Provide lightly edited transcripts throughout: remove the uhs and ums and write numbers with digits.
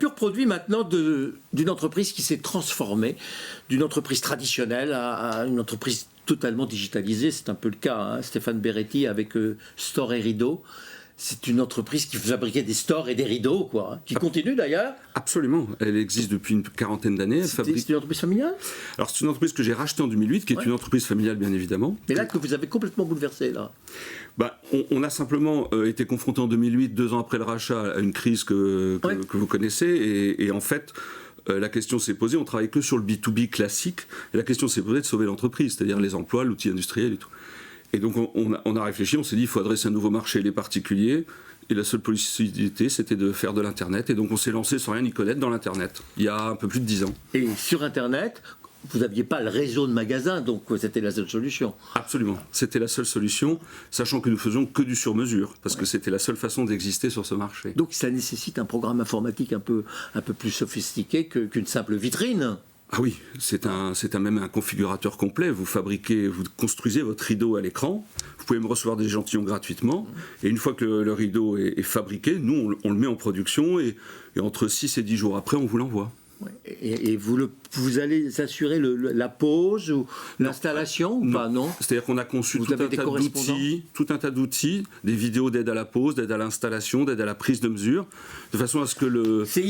pur produit maintenant d'une entreprise qui s'est transformée, d'une entreprise traditionnelle à une entreprise totalement digitalisée. C'est un peu le cas, hein. Stéphane Beretti avec Store et Rideau. C'est une entreprise qui fabriquait des stores et des rideaux, quoi, qui continue d'ailleurs. Absolument, elle existe depuis une quarantaine d'années. C'est une entreprise familiale ? Alors c'est une entreprise que j'ai rachetée en 2008, qui est une entreprise familiale bien évidemment. Mais là que vous avez complètement bouleversé, là. On a simplement été confronté en 2008, 2 ans après le rachat, à une crise que vous connaissez, et en fait... la question s'est posée, on travaille que sur le B2B classique, et la question s'est posée de sauver l'entreprise, c'est-à-dire les emplois, l'outil industriel et tout. Et donc on a réfléchi, on s'est dit il faut adresser un nouveau marché, les particuliers, et la seule possibilité c'était de faire de l'Internet, et donc on s'est lancé sans rien y connaître dans l'Internet, il y a un peu plus de 10 ans. Et sur Internet, vous n'aviez pas le réseau de magasins, donc c'était la seule solution. Absolument, c'était la seule solution, sachant que nous faisions que du sur-mesure, parce que c'était la seule façon d'exister sur ce marché. Donc ça nécessite un programme informatique un peu plus sophistiqué qu'une simple vitrine. Ah oui, c'est même un configurateur complet. Vous construisez votre rideau à l'écran. Vous pouvez me recevoir des échantillons gratuitement. Et une fois que le rideau est fabriqué, nous, on le met en production et entre 6 et 10 jours après, on vous l'envoie. Et vous allez assurer la pose ou l'installation ou pas, non ? C'est-à-dire qu'on a conçu tout un tas d'outils, des vidéos d'aide à la pose, d'aide à l'installation, d'aide à la prise de mesure, de façon à ce que C'est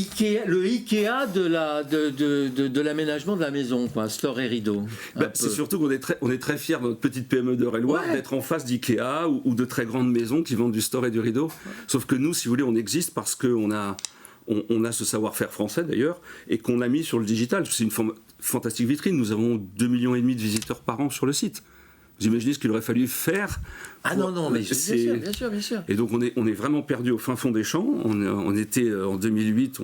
le Ikea de l'aménagement de la maison, quoi, Store et Rideau. C'est surtout qu'on est très fiers de notre petite PME d'Eure-et-Loire d'être en face d'Ikea ou de très grandes maisons qui vendent du store et du rideau. Sauf que nous, si vous voulez, on existe parce qu'on a ce savoir-faire français d'ailleurs, et qu'on a mis sur le digital. C'est une fantastique vitrine. Nous avons 2,5 millions de visiteurs par an sur le site. Vous imaginez ce qu'il aurait fallu faire mais bien sûr. Et donc on est vraiment perdu au fin fond des champs. On était en 2008,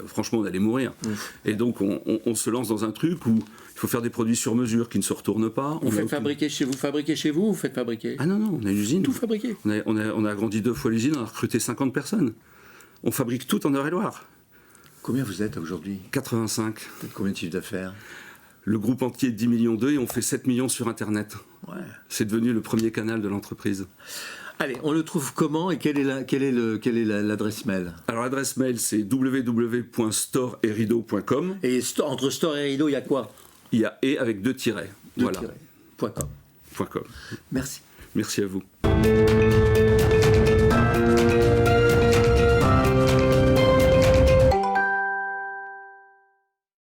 franchement on allait mourir. Et donc on se lance dans un truc où il faut faire des produits sur mesure qui ne se retournent pas. Vous faites fabriquer chez vous, vous faites fabriquer ? Ah non, on a une usine. Tout fabriqué. On a agrandi 2 fois l'usine, on a recruté 50 personnes. On fabrique tout en Eure-et-Loire. Combien vous êtes aujourd'hui ? 85. Combien de chiffre d'affaires ? Le groupe entier est 10 millions et on fait 7 millions sur Internet. Ouais. C'est devenu le premier canal de l'entreprise. Allez, on le trouve comment et quelle est l'adresse mail ? Alors l'adresse mail c'est www.storeetrideau.com. Et entre Store et Rideau, il y a quoi ? Il y a et avec 2 tirets. Voilà. .com. .com. Merci. Merci à vous.